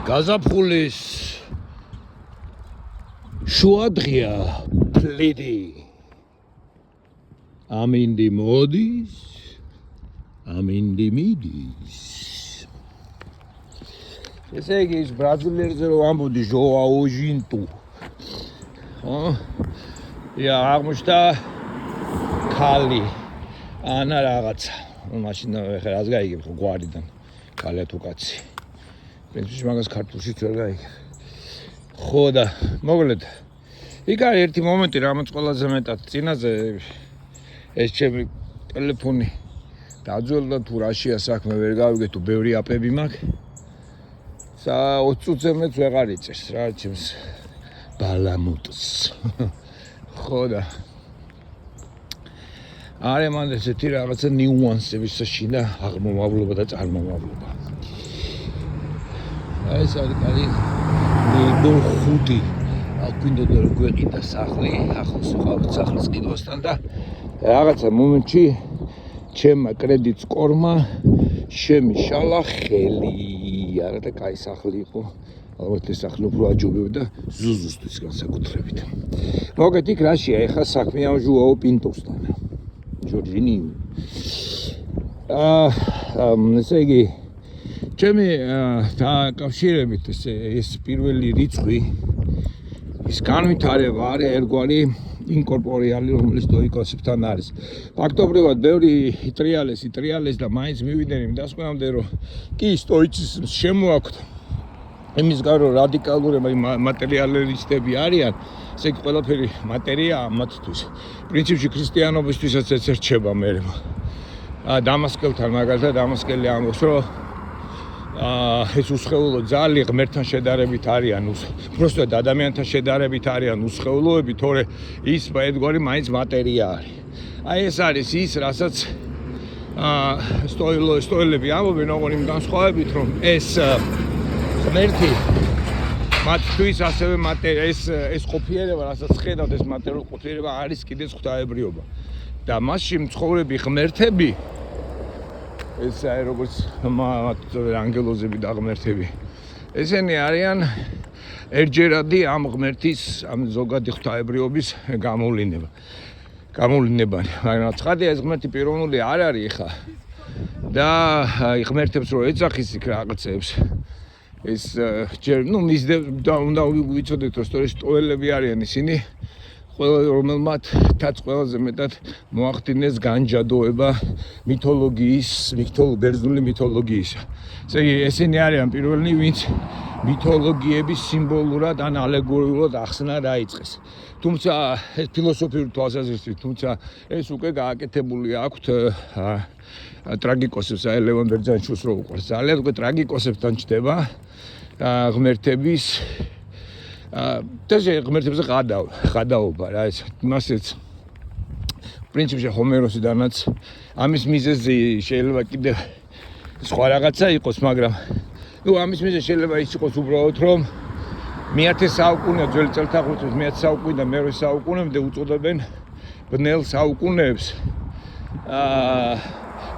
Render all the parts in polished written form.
გაზაფხულის შუადღეა ფლიდი ამინდი მოდის ამინდი მიდის ესე იგი ის ბრაზილიერზე რომ ამბობდი ჟოაო ჟინტუ აღმოჩნდა ქალი ანა რაღაცა მაშინ ხა რას გაიგებ ხო გვარიდან ქალია თუ კაცი პრინციპში მაგას ქართულშიც ვერ გაიგებ ხო და მოკლედ იქ არის ერთი მომენტი რამაც ყველაზე მეტად წინაზე ეს ჩემი ტელეფონი დაძველდა თუ რაშია საქმე ვერ გავიგე თუ ბევრი აპები მაქვს 20 წუთზე მეც ვეღარ იწერს რა ჩემს ბალამუტს ხო და არის მანდ ესეთი რაღაცა ნიუანსები შეშინა აღმომავლობა და წარმომავლობა ეს არის კარი ნებო ხუთი აკვინდოდა რომ გვეყიდა სახლი ახლოს ვიყავით სახლის კიდოსთან და რაღაცა მომენტში ჩემმა კრედიტ სკორმა შემიშალა ხელი არა და კაი სახლი იყო ალბათ ეს სახლი უფრო აჯობებდა ზუზუსთვის განსაკუთრებით მოგეთ იქ რაშია ეხა საქმე ამ ჟუაო პინტოსთან ჯორჯინიო ესე იგი ჩემი დაკავშირებით ეს პირველი რიცხვი ის განვითარება არის ერთგვარი ინკორპორიალი რომელიც დოიკოსებთან არის ფაქტობრივად ბევრი იტრიალეს და მაინც მივიდნენ იმ დასკვნამდე რომ კი სტოიციზმს შემოაქვთ იმის გამო რომ რადიკალური მატერიალისტები არიან ესე იგი ყველაფერი მატერია მათთვის პრინციპში ქრისტიანობისთვისაც ეს რჩება მე დამასკელთან მაგალითად დამასკელი ამბობს რომ ეს უსხეულო ძალი ღმერთთან შედარებით არიან უბრალოდ ადამიანთან შედარებით არიან უსხეულოები თორე ის ერთგვარი მაინც მატერია არის აი ეს არის ის რასაც სტოილები ამბობენ ოღონდ იმ განსხვავებით რომ ეს ღმერთი მათთვის ასევე ეს ყოფიერება რასაც ხედავთ ეს მატერიალური ყოფიერება არის კიდეც ღვთაებრიობა და მასში მცხოვრები ღმერთები ეს არის როგორც ანგელოზები და ღმერთები ესენი არიან ერთჯერადი ამ ღმერთის ამ ზოგადი ღვთაებრიობის გამოვლინებანი მაგრამ ცხადია ეს ღმერთი პიროვნული არ არის ხა და ღმერთებს რო ეძახის იქ რაღაცებს ეს ჯერ უნდა ვიცოდეთ რომ სტოილები არიან ისინი რომელმაც ყველაზე მეტად მოახდინეს განჯადოება ბერძნული მითოლოგიისა. ესე იგი ესენი არიან პირველნი ვინც მითოლოგიების სიმბოლურად ან ალეგორიულად ახსნა დაიწყეს. თუმცა ეს ფილოსოფიური თვალსაზრისით, თუმცა ეს უკვე გააკეთებული აქვთ ტრაგიკოსებს, აი ლევან ბერძენიშვილს რო უყვარს. ძალიან უკვე ტრაგიკოსებთან ჩდება ღმერთების და ღმერთებზე ღადაობა რა ეს მასეც პრინციპში ჰომეროსიდანაც ამის მიზეზი შეიძლება კიდე სხვა რაღაცა იყოს მაგრამ ამის მიზეზი შეიძლება ის იყოს უბრალოდ რომ მე-10 საუკუნე ძველი წელთაღრიცხვის მე-10 საუკუნიდან მე-8 საუკუნემდე უწოდებენ ბნელ საუკუნეებს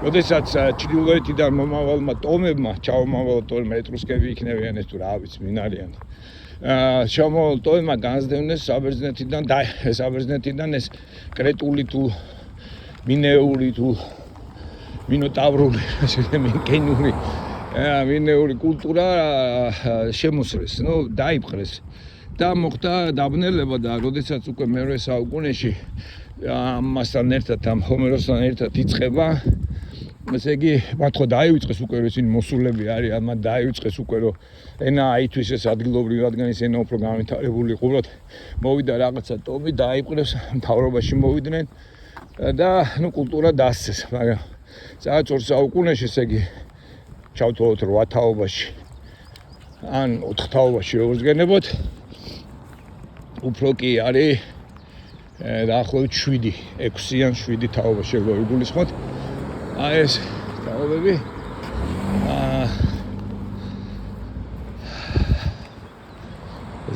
როდესაც ჩრდილოეთიდან მომავალმა ტომებმა ჩაომავალ ტომებმა ეტრუსკები იქნებიან ეს თუ რა ვიცი ვინ არიან ჩამოვალ ტომებმა განსდევნეს საბერძნეთიდან ეს კრეტული თუ მინეური თუ მინოტავრული კენური მინეური კულტურა შემოსრეს დაიპყრეს და მოხდა დაბნელება და როდესაც უკვე მე-8 საუკუნეში ამასთან ერთად ამ ჰომეროსთან ერთად იწყება ესე იგი მათ ხო დაივიწყეს უკვე რომ ისინი მოსულები არიან მათ დაივიწყეს უკვე რომ ენა აითვისეს ადგილობრივ რადგან ის ენა უფრო განვითარებული იყო უბრალოდ მოვიდა რაღაცა ტომი დაიპყრეს მთავრობაში მოვიდნენ და კულტურა დასცეს მაგრამ სადაც 2 საუკუნეში ესე იგი ჩავთვალოთ 8 თაობაში ან 4 თაობაში როგორც გენებოთ უფრო კი არის დაახლოებით 6 ან 7 თაობა შეიძლება ვიგულისხმოთ აი ეს თაობები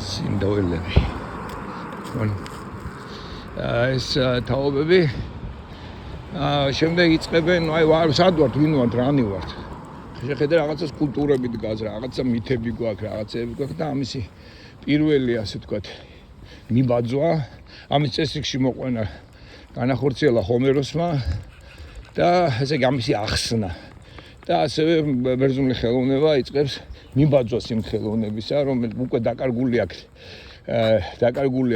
სინდოილები ეს თაობები შემდეგ იწყებენ აი სად ვართ ვინ ვართ რანი ვართ შეხედა რაღაცას კულტურებით გას, რაღაცა მითები გვაქვს, რაღაცები გვაქვს და ამისი პირველი ასე ვთქვათ მიბაძვა, ამის წესრიგში მოყვანა განახორციელა ჰომეროსმა და ესე იგი ამისი ახსნა. და ასევე ბერძნული ხელოვნება იწყებს მიბაძვას იმ ხელოვნებისა, რომელიც უკვე დაკარგული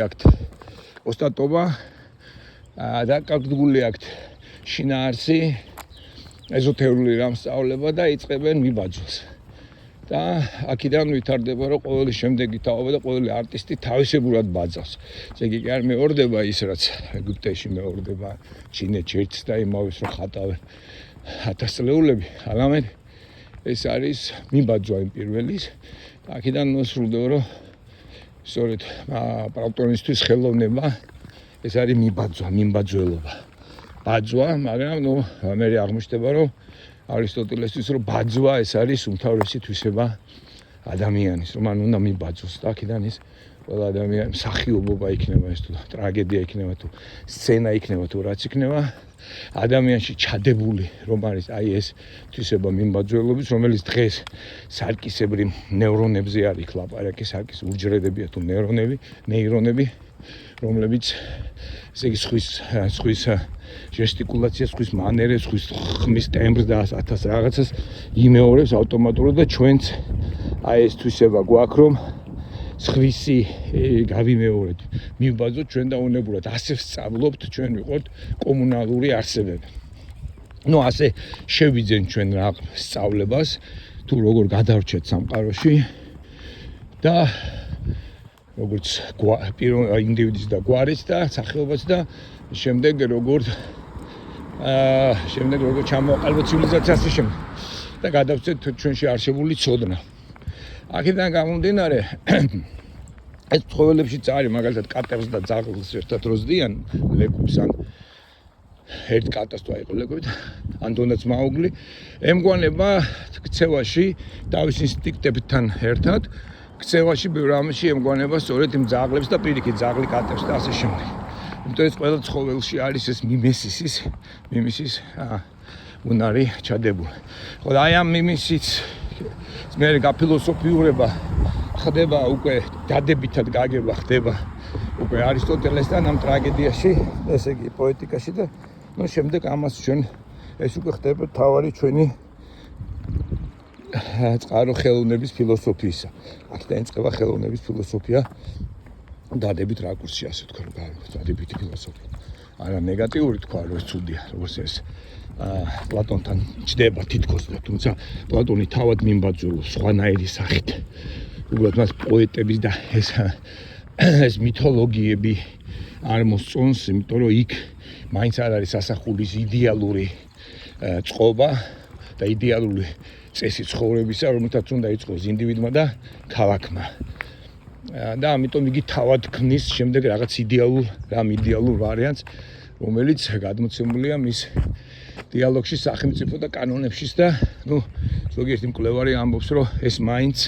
აქვს ოსტატობა, დაკარგული აქვს შინაარსი, ეზოთერული რამსწავლება და იწყებენ მიბაძვას. და აქედან ვითარდება, რომ ყოველი შემდეგი თაობა და ყოველი არტისტი თავისებურად ბაძავს. ესე იგი კი არ მეორდება ის, რაც ეგვიპტეში მეორდება, ჩინეთში ერთს და იმავეს რომ ხატავენ ათასწლეულები, არამედ ეს არის მიბაძვა იმ პირველის. და აქედან მოსრულდება, რომ სწორედ პლატონისთვის ხელოვნება ეს არის მიმბაძველობა. ბაძვა, მაგრამ მე აღმოჩნდება, რომ არისტოტელესთვის რომ ბაძვა ეს არის უმთავრესი თვისება ადამიანის, რომ მან უნდა მიბაძოს და აქედან ის ყველა ადამიანის მსახიობობა იქნება ეს თუ ტრაგედია იქნება თუ სცენა იქნება თუ რაც იქნება ადამიანში ჩადებული რომ არის აი ეს თვისება მიმბაძველობის, რომელიც დღეს სარკისებრი ნეირონებზე არის ლაპარაკი, სარკის უჯრედებია თუ ნეირონები, რომლებიც ესე იგი სხვის ჟესტიკულაცია, სხვის მანერებს, სხვის ხმის ტემბრს და 1000 რაღაცას იმეორებს ავტომატურად და ჩვენც აი ეს თვისება გვაქვს, რომ სხვისი გავიმეორეთ, მივბაძოთ ჩვენ და უნებურად ასე ვსწავლობთ, ჩვენ ვიყოთ კომუნალური არსებები. ასე შევიძენ ჩვენ რა სწავლებას, თუ როგორ გადავრჩეთ სამყაროში და როგორც ინდივიდის და გვარის და სახეობას და შემდეგ როგორ ჩამოვაყალიბოთ ცივილიზაციას შემდეგ და გადავწეთ ჩვენში არსებული ცოდნა. აქედან გამომდინარე ეს ცხოველებშიც არის, მაგალითად კატებს და ძაღლს ერთად როზდიან ლეკობს ან ერთ კატას თუ აიყო ლეკობით, ან თუნდაც მაუგლი ემგვანება ქცევაში თავის ინსტინქტებთან ერთად ქცევაში ბევრ ამაში ემგვანება სწორედ იმ ძაღლებს და პირიქით ძაღლი კატებს და ასე შემდეგ. იმიტომ ეს ყველა ცხოველში არის ეს მიმისის უნარი ჩადებული. ხო და აი ამ მიმისიც მე გაფილოსოფიურება ხდება უკვე დადებითად გაგება ხდება უკვე არისტოტელესთან ამ ტრაგედიაში, ესე იგი პოეტიკაში და შემდეგ ამას ჩვენ ეს უკვე ხდება თავარი ჩვენი წყარო ხელოვნების ფილოსოფიისა. აქედან იწყება ხელოვნების ფილოსოფია დადებით რაკურსში, ასე ვთქვა, რომ დადებითი ფილოსოფია. არა ნეგატიური თქვა, რომ ეს ცუდია, როგორც ეს პლატონთან ჩდება თითქოს, თუმცა პლატონი თავად მიმბაძველობს სხვანაირი სახით. უბრალოდ მას პოეტების და ეს მითოლოგიები არ მოსწონს, იმიტომ რომ იქ მაინც არ არის ასახულის იდეალური წყობა და იდეალური წესი ცხოვრებისა, რომელთაც უნდა იწყოს ინდივიდმა და ქალაქმა. და ამიტომ იგი თავად ქმნის შემდეგ რაღაც იდეალურ ვარიანტს, რომელიც გადმოცემულია მის დიალოგში სახელმწიფო და კანონებშიც და ზოგიერთი მკვლევარი ამბობს, რომ ეს მაინც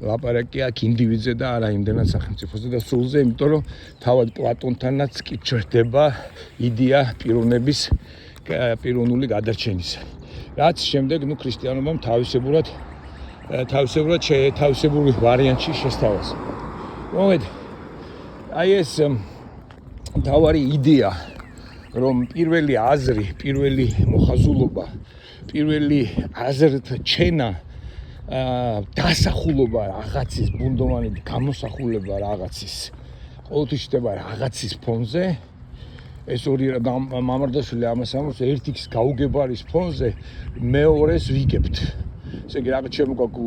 ლაპარაკი აქ ინდივიდზე და არა იმდენად სახელმწიფოზე და სულზე, იმიტომ რომ თავად პლატონთანაც კი ჩრდება იდეა პიროვნული გადარჩენისა. რაც შემდეგ ქრისტიანობამ თავისებური ვარიანტში შესთავაზა. მომედ აი ეს თავარი იდეა, რომ პირველი აზრი, პირველი მოხაზულობა, პირველი აზრთა ჩენა დასახულობა რაღაცის, ბუნდოვანი გამოსახულება რაღაცის, ყოველთვის ხდება რაღაცის ფონზე. ეს ორი მამარდაშვილი ამას ამბობს, ერთის გაუგებარის ფონზე მეორეს ვიგებთ. ესე იგი რაღაც შემოგვაქვს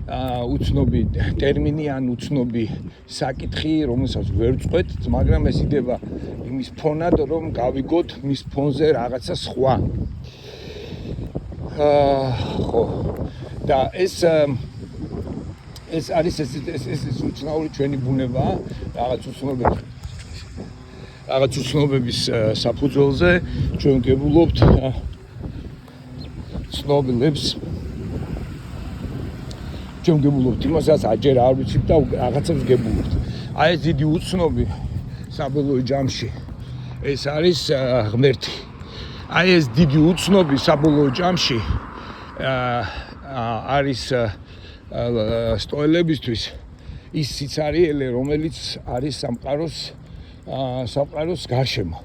უცნობი ტერმინი ან უცნობი საკითხი, რომელსაც ვერ წყვეთ, მაგრამ ეს იდება იმის ფონად, რომ გავიგოთ მის ფონზე რაღაცა სხვა. ხო და ეს არის ეს უცნაური ჩვენი ბუნება, რაღაც უცნობების საფუძველზე ჩვენ გებულობთ ცნობილებს, ჩვენ გებულობთ იმასაც აჯერ არ ვიცით და რაღაცებს გებულობთ. აი ეს დიდი უცნობი საბოლოო ჯამში ეს არის ღმერთი. აი ეს დიდი უცნობი საბოლოო ჯამში არის სტოელებისთვის ის სიცარიელე, რომელიც არის სამყაროს გარშემო.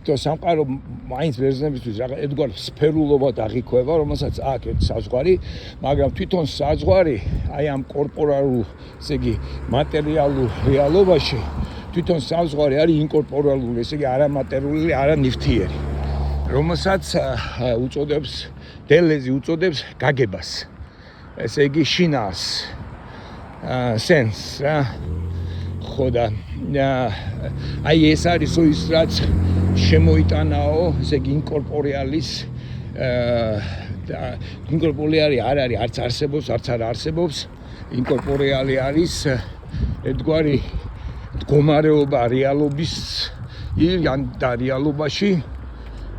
То სამყარო მაინც ბერძნებისთვის რაღაც ერთგვარ სფერულობად აღიქვება, რომელსაც აქვს საზღვარი, მაგრამ თვითონ საზღვარი აი ამ კორპორალურ, ესე იგი მატერიალურ რეალობაში თვითონ საზღვარი არის ინკორპორალური, ესე იგი არამატერიალური, არანივთიერი, რომელსაც უწოდებს დელეზი უწოდებს გაგებას. ესე იგი შინას სენს ხო და აი ეს არის ის რაც შემოიტანაო, ესე იგი ინკორპორიალის ინკორპორიალი არ არის, არც არსებობს, არც არ არსებობს. ინკორპორიალი არის ერთგვარი მდგომარეობა რეალობის და რეალობაში,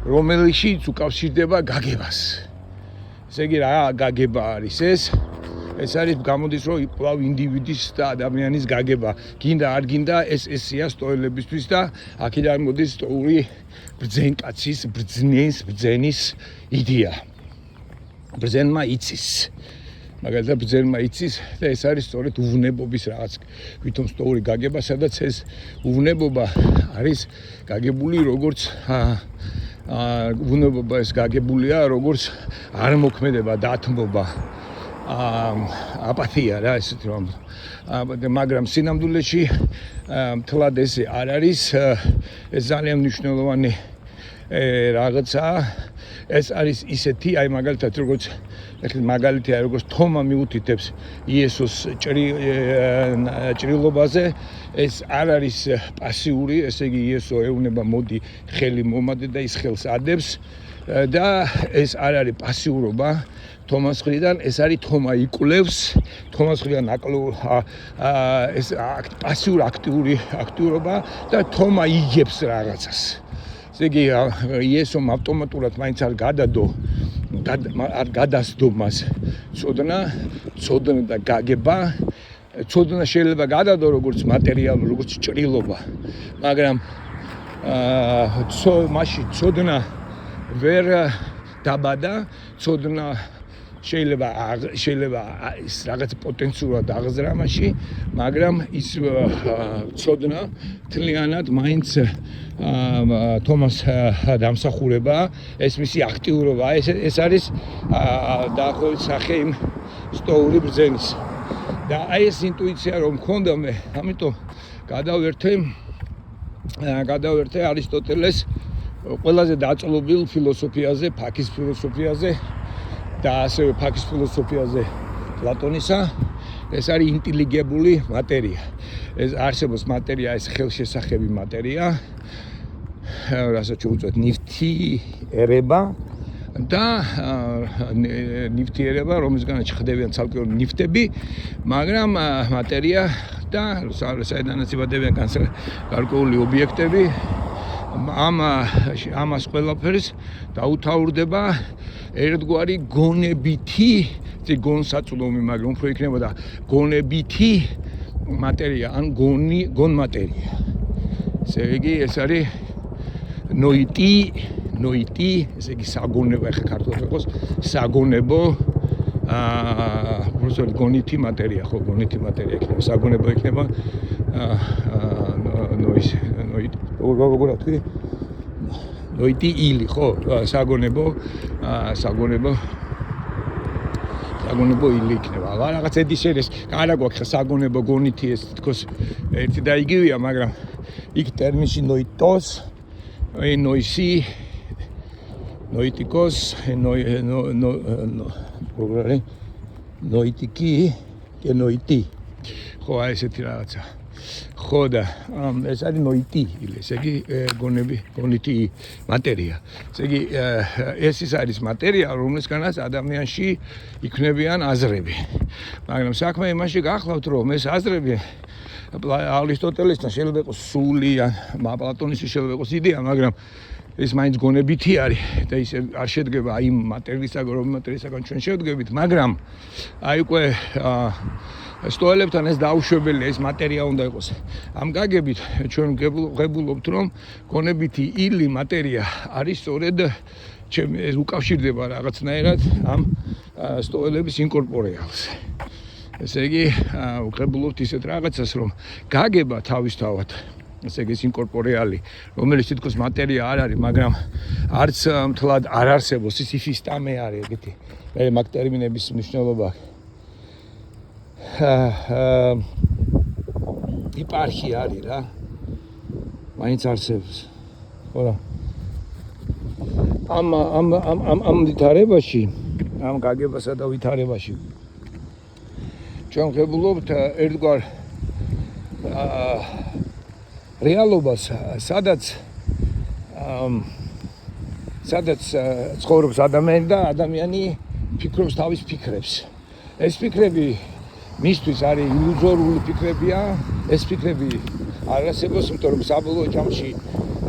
რომელშიც უკავშირდება გაგებას. ესე იგი რა გაგება არის ეს? ეს არის გამოდის რომ კვლავ ინდივიდის და ადამიანის გაგება. გინდა არ გინდა ეს ესია სტოელებისთვის და აქედან მოდის სტოური ბრძენკაცის, ბრძენის იდეა. ბრძენმა იცის. მაგალითად ბრძენმა იცის და ეს არის სწორედ უვნებობის რაღაც ვითომ სტოური გაგება, სადაც ეს უვნებობა არის გაგებული როგორც უვნებობა ეს გაგებულია როგორც არამოქმედება, დათმობა. აპათია რა ესეთი რომ მაგრამ სინამდვილეში მთლად ესე არ არის ეს ძალიან მნიშვნელოვანი რაღაცა ეს არის ისეთი აი მაგალითად როგორც მაგალითია როგორც თომა მიუთითებს იესოს ჭრილობაზე ეს არ არის პასიური ესე იგი იესო ეუბნება მოდი ხელი მომადე და ის ხელს ადებს და ეს არ არის პასიურობა თომას ხრიდან ეს არის თომა იკვლევს თომას ხრიდან ეს პასიურ აქტიურობა და თომა იგებს რაღაცას ესე იგი იესომ ავტომატურად მაინც არ გადადო არ გადასდო მას ცოდნა და გაგება ცოდნა შეიძლება გადადო როგორც მატერიალურ როგორც ჭრილობა მაგრამ მაშინ ცოდნა ვერ დაბადა ცოდნა შეიძლება ის რაღაც პოტენციურად აღზრა მასში მაგრამ ის ცოდნა თლიანად მაინც თომას დამსახურება ეს მისი აქტიურობა ეს არის დაახლოებით სახე იმ სტოური ბრძენის და აი ეს ინტუიცია რომ მქონდა მე ამიტომ გადავერთე არისტოტელეს ყველაზე დაწყობილ ფილოსოფიაზე ფაქის ფილოსოფიაზე და ასევე ფაქის ფილოსოფიაზე პლატონისა ეს არის ინტელიგებული მატერია ეს არსებობს მატერია ეს ხელშესახები მატერია რასაც უწევთ ნივთიერება და ნივთიერება რომლისგანაც ხდებიან ცალკეული ნივთები მაგრამ მატერია და საიდანაც იბადებიან გარკვეული ობიექტები ამას ყველაფერს დაუთავრდება ერთგვარი გონებითი გონსაწვდომი მაგრამ უფრო იქნებოდა გონებითი მატერია ან გონ მატერია ესე იგი ეს არის ნოიტი ესე იგი საგონებო ახლა ქართულად იყოს საგონებო უბრალოდ გონითი მატერია ხო გონითი მატერია იქნება საგონებო იქნება როგორ თქვი ნოიტი ილი ხო საგონებო ილი იქნება რაღაც ედიშერეს არა გვაქვს საგონებო გონითი ეს თქოს ერთი და იგივეა მაგრამ იქ ტერმინში ნოიტოს ნოიტიკოს ნოიტიკი ნოიტი ხო აი ესეთი რაღაცა ხო და ეს არის ნოიტი ესე იგი გონითი მატერია ესე იგი ეს ის არის მატერია რომელსგანაც ადამიანში იქნებიან აზრები მაგრამ საქმე იმაში გახლავთ რომ ეს აზრები არისტოტელესთან შეიძლება იყოს სული ან პლატონის შეიძლება იყოს იდეა მაგრამ ეს მაინც გონებითი არის და ისე არ შედგება იმ მატერიისაგან ჩვენ შევდგებით მაგრამ აი უკვე სტოელებთან ეს დაუშვებელია ეს მატერია უნდა იყოს ამ გაგებით ჩვენ ღებულობთ რომ გონებითი ილი მატერია არის სწორედ ეს უკავშირდება რაღაცნაირად ამ სტოელების ინკორპორეალს. ესე იგი, ვუყრებულობთ ისეთ რაღაცას, რომ გაგება თავისთავად, ესე იგი, ეს ინკორპორეალი, რომელიც თითქოს მატერია არ არის, მაგრამ არც მთლად არ არსებობს, ის იფისტამე არის ეგეთი. მე მაგ ტერმინების მნიშვნელობა იპარქია არის რა. მაინც არსებობს. ხო რა. ამ ვითარებაში, ამ გაგებასა და ვითარებაში ჩვენ ვღებულობთ ერთგვარ რეალობას, სადაც ცხოვრობს ადამიანი და ადამიანი ფიქრობს თავის ფიქრებს. ეს ფიქრები მისთვის არის ილუზორული ფიქრებია, ეს ფიქრები არ არსებობს, იმიტომ რომ საბოლოო ჯამში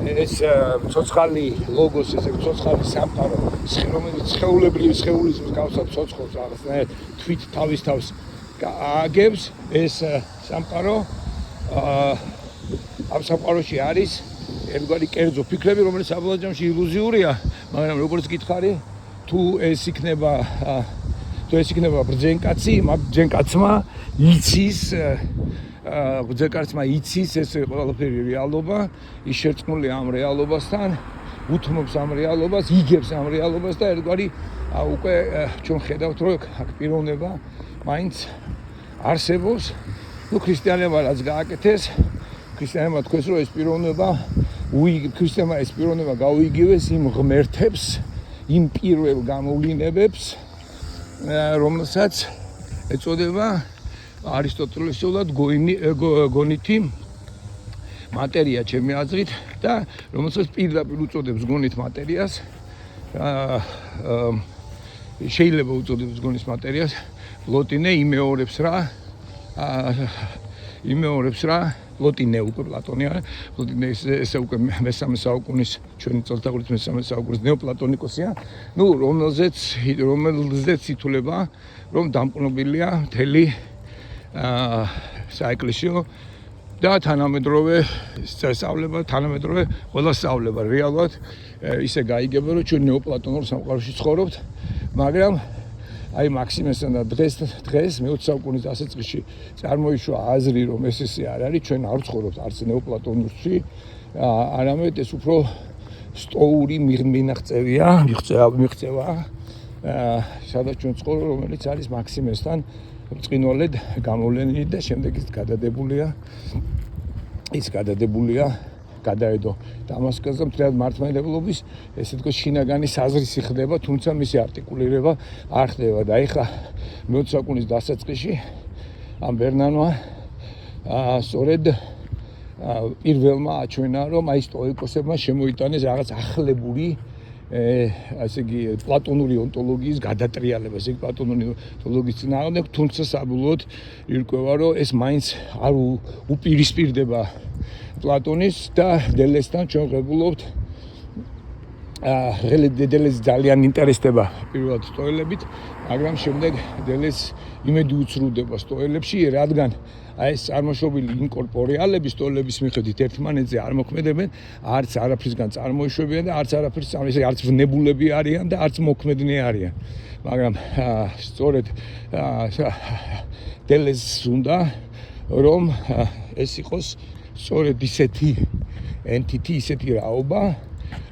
ეს ცოცხალი ლოგოს, ესე ცოცხალი სამყარო, რომელიც სხეულებრივი სხეულის მსგავსად ცოცხლობს რაღაცნაირად თვით თავის თავს აგებს, ეს სამყარო ამ სამყაროში არის ერთგვარი კერძო ფიქრები, რომელიც საბოლოო ჯამში ილუზიურია, მაგრამ როგორც გითხარი, თუ ეს იქნება ბრძენკაცი, მაგ ბრძენკაცმა იცის ბრძენკაცმა იცის ეს ყველაფერი რეალობა, ის შერწყმულია ამ რეალობასთან, უთმობს ამ რეალობას, იგებს ამ რეალობას და ერთგვარი უკვე ჩვენ ხედავთ, რომ აქ პიროვნება მაინც არსებობს. ნუ ქრისტიანებმა რაც გააკეთეს, ქრისტიანებმა თქვეს, რომ ეს პიროვნება ქრისტიანებმა ეს პიროვნება გაუიგივეს იმ ღმერთებს, იმ პირველ გამოვლინებებს, რომელსაც ეწოდება არისტოტელესულად გონითი მატერია ჩემი აზრით და რომელსაც პირდაპირ უწოდებს გონით მატერიას, შეიძლება უწოდებს გონის მატერიას, პლოტინე იმეორებს რა, პლოტინე უკვე პლატონი არა, პლოტინე ესე უკვე მესამე საუკუნის ჩვენი წელთაღრიცხვის მესამე საუკუნის ნეოპლატონიკოსია, ნუ რომელზეც ითვლება, რომ დამყნობილია მთელი საეკლესიო და თანამედროვე სწავლება, თანამედროვე ყველა სწავლება რეალურად ისე გაიგება, რომ ჩვენ ნეოპლატონურ სამყაროში ცხოვრობთ, მაგრამ აი მაქსიმესთან და დღეს მე-20 საუკუნის დასაწყისში წარმოიშვა აზრი, რომ ეს ესე არ არის, ჩვენ არ ვცხოვრობთ არც ნეოპლატონურში, არამედ ეს უფრო სტოური მიღწევა, სადაც ჩვენ ცხოვრობ, რომელიც არის მაქსიმესთან ბრწყინვალედ გამოვლენილი და შემდეგ ის გადადებულია გადაედო დამასკოსზე მთლად მართლმადიდებლობის ესე თქო შინაგანი საზრისი ხდება, თუმცა მისი არტიკულირება არ ხდება და ეხლა მე-20 საუკუნის დასაწყისში ამ ბერნანმა სწორედ პირველმა აჩვენა, რომ აი სტოიკოსებმა შემოიტანეს რაღაც ახლებული ასე იგი პლატონური ონტოლოგიის გადატრიალება, ესე იგი პლატონური ონტოლოგიის წინააღმდეგ, თუმცა საბოლოოდ ირკვევა, რომ ეს მაინც არ უპირისპირდება პლატონის და დელესთან ჩვენ ვღებულობთ დელეს ძალიან ინტერესდება პირველად სტოელებით, მაგრამ შემდეგ დელეს იმედი უცრუდება სტოელებში, რადგან აი ეს წარმოშობილი ინკორპორეალები სტოელების მიხედვით ერთმანეთზე არ მოქმედებენ, არც არაფრისგან წარმოიშვებიან და არც არაფრის არც ვნებულები არიან და არც მოქმედნი არიან. მაგრამ სწორედ დელეს უნდა რომ ეს იყოს სწორედ ისეთი entity, ისეთი რაობა,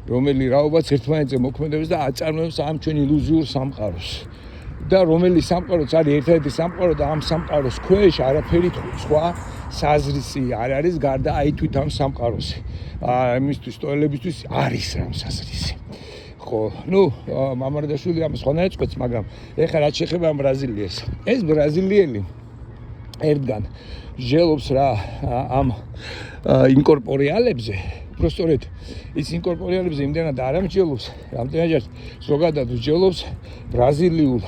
რომელიც რაობაც ერთმანეთზე მოქმედებს და აწარმოებს ამ ჩვენ ილუზიურ სამყაროს. და რომელიც სამყაროც არის ერთადერთი სამყარო და ამ სამყაროს ქვეშ არაფერი სხვა საზრისი არ არის გარდა აი თვით ამ სამყაროსი. იმისთვის სტოელებისთვის არის რამ საზრისი. ხო, ნუ მამარდაშვილი ამ სხვანაირ წყვეტს, მაგრამ ეხლა რაც შეეხება ამ ბრაზილიას. ეს ბრაზილიელი ერთგან ჟელობს რა ამ ინკორპორეალებზე, უბრალოდ ის ინკორპორეალებზე იმდენად არ ამჯელობს, რამდენადაც ზოგადად ვჯელობს ბრაზილიურ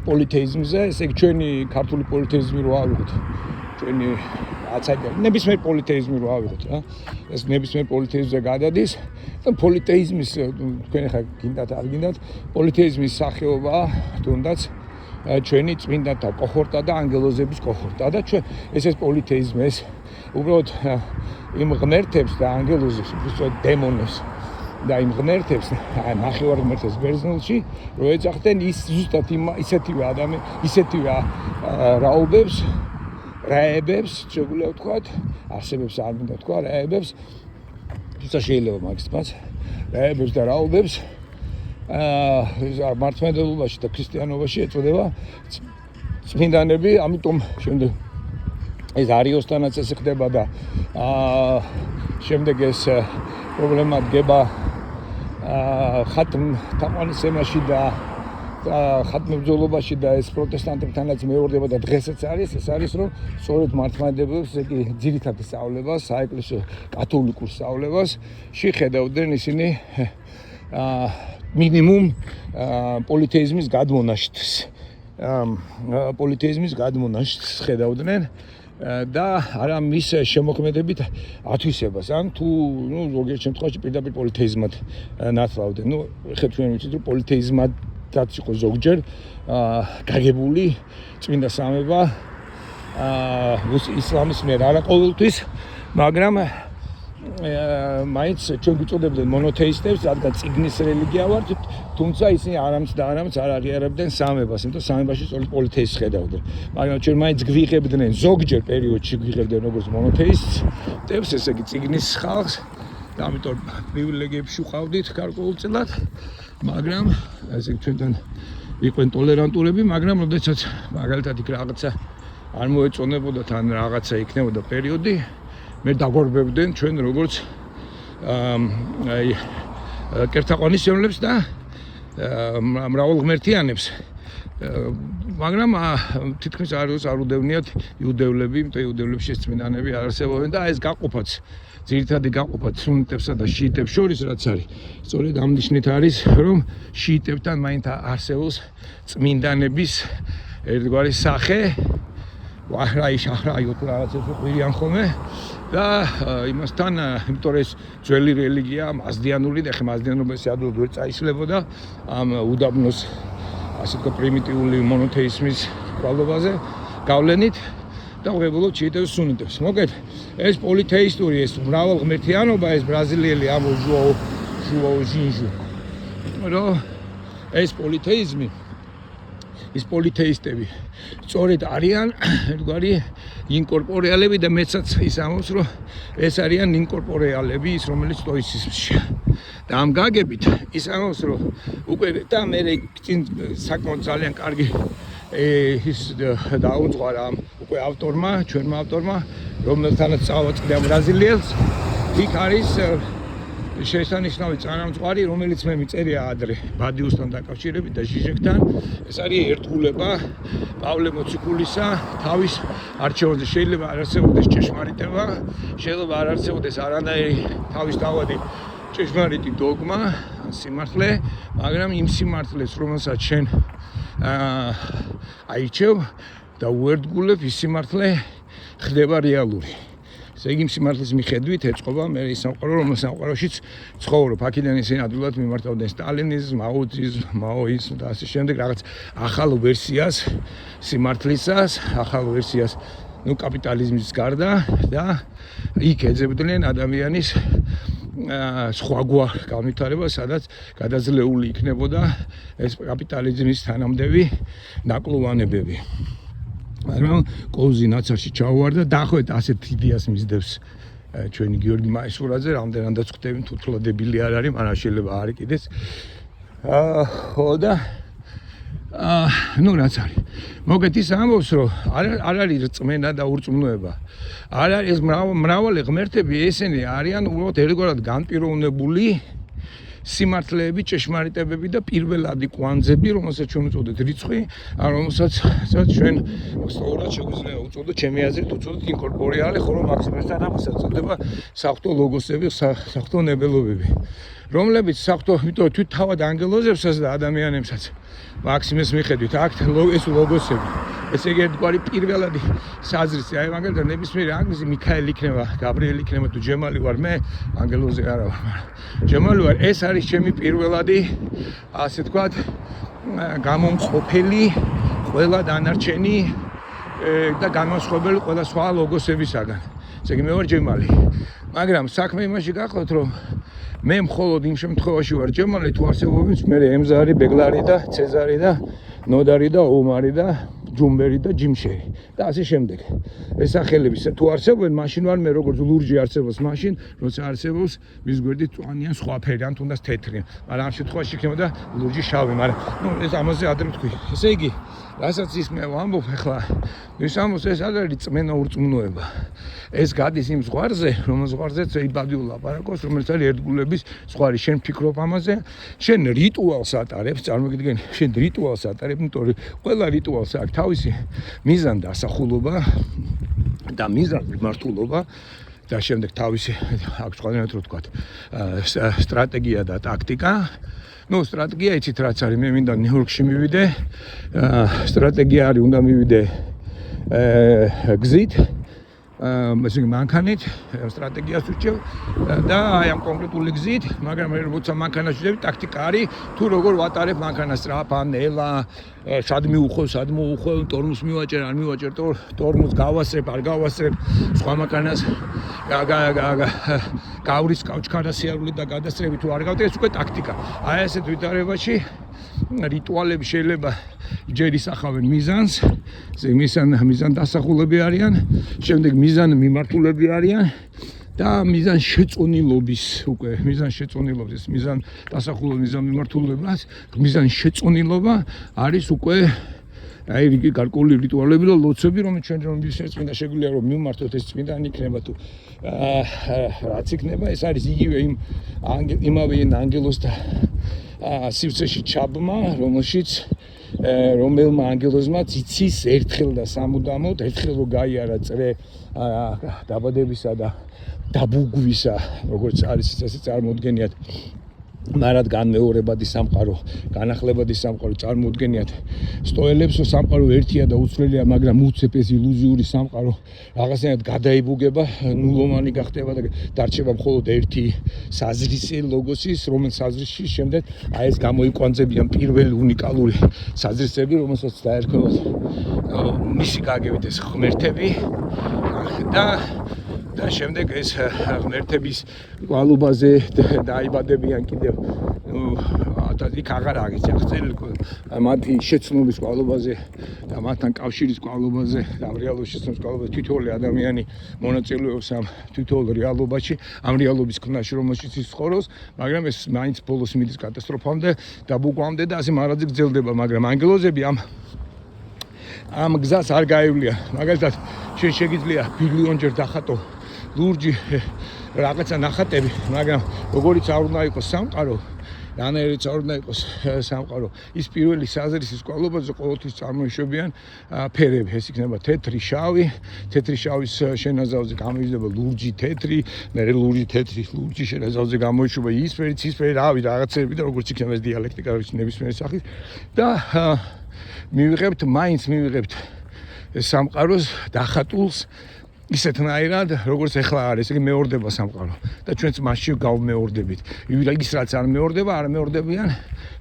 პოლითეიზმზე, ესე იგი ჩვენი ქართული პოლითეიზმი რო ავიღოთ, ჩვენი ნებისმიერ პოლითეიზმი რო ავიღოთ რა, ეს ნებისმიერ პოლითეიზმზე გადადის და პოლითეიზმის თქვენ ხა გინდათ არ გინდათ, პოლითეიზმის სახეობაა თუნდაც ჩვენი წმინდანთა კოხორტა და ანგელოზების კოხორტა და ჩვენ ეს პოლითეიზმი ეს უბრალოდ იმ ღმერთებს და ანგელოზებს, უბრალოდ დემონებს და იმ ღმერთებს, ნახევარ ღმერთებს ბერძნულში, რო ეძახდნენ ის ზუსტად ისეთივე ისეთივე რაებებს, შეგვიძლია ვთქვათ, არსებებს არ მინდა თქვა, რაებებს, თუმცა შეიძლება მაგის თქმაც, რაებებს და რაობებს მართლმადიდებლობაში და ქრისტიანობაში ეწოდება წმინდანები, ამიტომ შემდეგ ეს არიოსთანაც ესე ხდება და შემდეგ ეს პრობლემა დგება ხატმ თაყვანისმაში და ხატმებრძოლობაში და ეს პროტესტანტებთანაც მეორდება და დღესაც არის, ეს არის რომ სწორედ მართლმადიდებლებს ესე იგი ძირითადი სწავლებას, საეკლესიო კათოლიკურ სწავლებას შეხედავდნენ ისინი მინიმუმ პოლითეიზმის გადმონაშთს ხედავდნენ და არა მის შემოქმედებით ათვისებას, ან თუ ზოგიერთ შემთხვევაში პირდაპირ პოლითეიზმად ნათლავდნენ. ხეთ ჩვენ ვიცით რომ პოლითეიზმადაც იყო ზოგჯერ გაგებული წმინდა სამება ისლამის მიერ, არა ყოველთვის, მაგრამ მაინც ჩვენ გვიწოდებდნენ მონოთეისტებს, რადგან წიგნის რელიგია ვართ, თუმცა ისინი არამც და არამც არ აღიარებდნენ სამებას, იმიტომ სამებაში სწორედ პოლითეიზმს ხედავდნენ. მაგრამ ჩვენ მაინც გვიღებდნენ ზოგჯერ პერიოდში გვიღებდნენ როგორც მონოთეისტებს, ესე იგი წიგნის ხალხს და ამიტომ პრივილეგიებში ვყავდით გარკვეულწილად, მაგრამ ესე იგი ჩვენთან იყვნენ ტოლერანტულები, მაგრამ როდესაც მაგალითად იქ რაღაცა არ მოეწონებოდათ ან რაღაცა იქნებოდა პერიოდი, მე დაგვარბებდნენ ჩვენ როგორც კერთაყვანისმცემლებს და მრავალღმერთიანებს, მაგრამ თითქმის არ უდევნიათ იუდევლები, იმიტომ იუდევლებში წმინდანები არ არსებობენ და ეს გაყოფაც, ძირითადი გაყოფაც სუნიტებსა და შიიტებს შორის რაც არის, სწორედ ამ ნიშნით არის, რომ შიიტებთან მაინც არსებობს წმინდანების ერთგვარი სახე, აჰრაი თუ რაღაცებს ვიყირიან ხოლმე და იმასთან, იმიტომ ეს ძველი რელიგია, მაზდიანური და მაზდიანობა სიადვილად ვერ წაისლებოდა ამ უდაბნოს ასე თქვა პრიმიტიული მონოთეიზმის კვალობაზე გავლენით და ვღებულობ შიიტებს სუნიტებს. მოგეთ, ეს პოლითეისტური, ეს მრავალღმერთიანობა, ეს ბრაზილიელი ამო ჟუაო ჟინჟუ, რომ ეს პოლითეიზმი, ის პოლითეისტები სწორედ არიან ერთგვარი ინკორპორეალები და მეცაც ის ამბობს, რომ ეს არიან ინკორპორეალები, ის რომელიც სტოიციზმშია. და ამ გაგებით ის ამბობს, რომ უკვე და მე საკმაოდ ძალიან კარგი ის დაუძღვარა უკვე ავტორმა, ჩვენმა ავტორმა, რომელთანაც წავაწყდა ბრაზილიელს, იქ არის შესანიშნავი წარამძღვარი, რომელიც მე მიწერია ადრე ბადიუსთან დაკავშირებით და ჟიჟეკთან. ეს არის ერთგულება პავლე მოციქულისა თავის არჩევანზე. შეიძლება არ არსებობდეს ჭეშმარიტება, შეიძლება არ არსებობდეს არანაირი თავისთავადი ჭეშმარიტი დოგმა, სიმართლე, მაგრამ იმ სიმართლეს, რომელსაც შენ აირჩევ და უერთგულებ, ის სიმართლე ხდება რეალური. ესე იგი სიმართლის მიხედვით ეწყობა მე ის სამყარო, რომელსაც სამყაროშიც ცხოვრობ. აქედან ისინი ადვილად მიმართავდნენ სტალინიზმს, მაოიზმს და ასე შემდეგ რაღაც ახალ ვერსიას სიმართლისას, ახალ ვერსიას კაპიტალიზმის გარდა და იქ ეძებდნენ ადამიანის სხვაგვარ განვითარებას, სადაც გადაძლეული იქნებოდა ეს კაპიტალიზმის თანამდევი ნაკლოვანებები. მაგრამ კოუზი ნაცარში ჩავარდა, დაახლოებით ასეთ იდეას მისდევს ჩვენი გიორგი მაისურაძე, რამდენადაც ხვდები თუ თვლა-დებილი არ არის, მაგრამ შეიძლება არის კიდეც. ხო და რაც არის. მოგეთ ის ამბობს, რომ არ არის რწმენა და ურწმუნოება. არ არის ეს მრავალი ღმერთები, ესენი არიან უბრალოდ ერთგვარად განპირობებული სიმართლეები, ჭეშმარიტებები და პირველადი კვანძები, რომელსაც ჩვენ უწოდეთ რიცხვი, რომელსაც ჩვენ სწორად შეგვიძლია უწოდოთ, ჩემი აზრით უწოდოთ ინკორპორეალი, ხოლო მაქსიმესთან ამასაც უწოდება საღვთო ლოგოსები, საღვთო ნებელობები, რომლებიც საღვთო, იმიტომ თვით თავად ანგელოზებსაც და ადამიანებსაც მაქსიმეს მიხედვით აქ ეს ლოგოსები, ესე იგი ერთგვარი პირველადი საზრისი, აი მაგალითად ნებისმიერი ანგელოზი მიქაელი იქნება, გაბრიელი იქნება თუ ჯემალი ვარ მე, ანგელოზი არა ვარ, ჯემალი ვარ, ეს არის ჩემი პირველადი, ასე ვთქვათ, გამომყოფელი ყველა დანარჩენი და განმასხვავებელი ყველა სხვა ლოგოსებისაგან. ესე იგი მე ვარ ჯემალი. მაგრამ საქმე იმაში გახლავთ, რომ მე მხოლოდ იმ შემთხვევაში ვარ ჯერმანელი თუ არსებობს მე ემზარი, ბეგლარი და ცეზარი და ნოდარი და ომარი და ჯუმბერი და ჯიმშერი და ასე შემდეგ. ეს სახელები თუ არსებობენ, მაშინ ვარ მე როგორც ლურჯი არსებობს მაშინ, როცა არსებობს მის გვერდით წვანიან სხვა ფერი, ან თუნდაც თეთრი. მაგრამ ამ შემთხვევაში იქნებოდა ლურჯი შავი, მაგრამ ეს ამაზე ადრე ვთქვი. ესე იგი, რასაც ის მე ვამბობ ახლა, ის ამბობს ეს არ არის წმენა ურწმუნოება. ეს გადის იმ ზღვარზე, რომ ზღვარზეც იბადიო ლაპარაკობს, რომელიც არის ერთგულების ზღვარი. შენ ფიქრობ ამაზე, შენ რიტუალს ატარებს, წარმოგიდგენ, შენ რიტუალს ატარებ, იმიტომ რომ ყველა რიტუალს აქვს თავისი მიზანდასახულობა და მიზანმართულობა და შემდეგ თავისი აქვს ყველანაირად რო ვთქვათ სტრატეგია და ტაქტიკა. ნუ სტრატეგია იცით რაც არის, მე მინდა ნიუ-იორკში მივიდე, სტრატეგია არის უნდა მივიდე გზით, ესე მანქანით, სტრატეგიას ვუჩევ და აი ამ კონკრეტული გზით, მაგრამ მე როცა მანქანას ვიდები, ტაქტიკა არის თუ როგორ ვატარებ მანქანას სწრაფად, ნელა, სად მივუხო, სად მოუხო, ტორმუს მივაჭერ, არ მივაჭერ, ტორმუს გავასწრებ, არ გავასწრებ, სხვა მანქანას გავრის კაუჩქარა სიარული და გადასწრები თუ არ გავდე, ეს უკვე ტაქტიკა. აი ასეთ ვითარებაში რიტუალები შეიძლება ჯერ ისახავენ მიზანს, მიზან დასახულები არიან, შემდეგ მიზან მიმართულები არიან და მიზან შეწონილობის უკვე მიზან შეწონილობის მიზან დასახულების მიზან მიმართულებას მიზან შეწონილობა არის უკვე აი რიგი გარკვეული რიტუალები და ლოცვები, რომელიც ჩვენ რომ წმინდა შეგვიძლია რომ მივმართოთ ეს წმინდანი იქნება თუ რაც იქნება, ეს არის იგივე იმავე ანგელოს და სივრცეში ჩაბმა, რომელმა ანგელოზმაც იცის ერთხელ და სამუდამოდ, ერთხელ რო გაიარა წრე დაბადებისა და დაბუგვისა, როგორც არის ესე წარმოუდგენიათ მარად განმეორებადი სამყარო, განახლებადი სამყარო წარმოუდგენიათ სტოელებს, რომ სამყარო ერთია და უცვლელია, მაგრამ უცებ ეს ილუზიური სამყარო რაღაცნაირად გადაიბუგება, ნულოვანი გახდება და დარჩება მხოლოდ ერთი საზრისი ლოგოსის, რომელიც საზრისში შემდეგ აი ეს გამოიკვანძებიან პირველი უნიკალური საზრისები, რომელსაც დაერქვათ მისი გაგებით ეს ღმერთები და შემდეგ ეს ღმერთების კვალობაზე დაიბადებიან კიდევ იქ აღარ არის აღწერილი მათი შეცნობის კვალობაზე და მათთან კავშირის კვალობაზე და რეალურ შეცნობის კვალობაზე თითოეული ადამიანი მონაწილეობს ამ თითოეულ რეალობაში, ამ რეალობის ქონაში, რომელშიც ის ცხოვრობს, მაგრამ ეს მაინც ბოლოს მიდის კატასტროფამდე და ბუგვამდე და ასე მარადზე გრძელდება, მაგრამ ანგელოზები ამ გზას არ გაევლიან. მაგალითად, შენ შეგიძლია ბილიონჯერ დახატო ლურჯი რაღაცა ნახატები, მაგრამ როგორიც არ უნდა იყოს სამყარო, რანაირიც არ უნდა იყოს სამყარო, ის პირველი საზრისის კვალობაზე ყოველთვის წარმოიშვებიან ფერები. ეს იქნება თეთრი, შავი, თეთრი შავის შენაზავზე გამოვიდება ლურჯი თეთრი, მერე ლურჯი თეთრი, ლურჯი შენაზავზე გამოიშვება ისფერი, ცისფერი, რავი, რაღაცები და როგორც იქნება ეს დიალექტიკა, რომელიც ნებისმიერი სახის და მაინც მივიღებთ სამყაროს დახატულს ისეთნაირად, როგორც ახლა არის, იგი მეორდება სამყარო და ჩვენც მასში გავმეორდებით. ის რაც არ მეორდება, არ მეორდებიან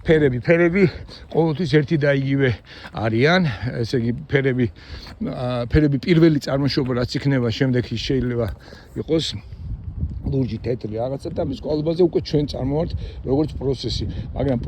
ფერები. ფერები ყოველთვის ერთი და იგივე არიან, ესე იგი ფერები პირველი წარმოშობა რაც იქნება, შემდეგ ის შეიძლება იყოს ლურჯი თეთრი რაღაცა და მის კვალობაზე უკვე ჩვენ წარმოვართ როგორც პროცესი, მაგრამ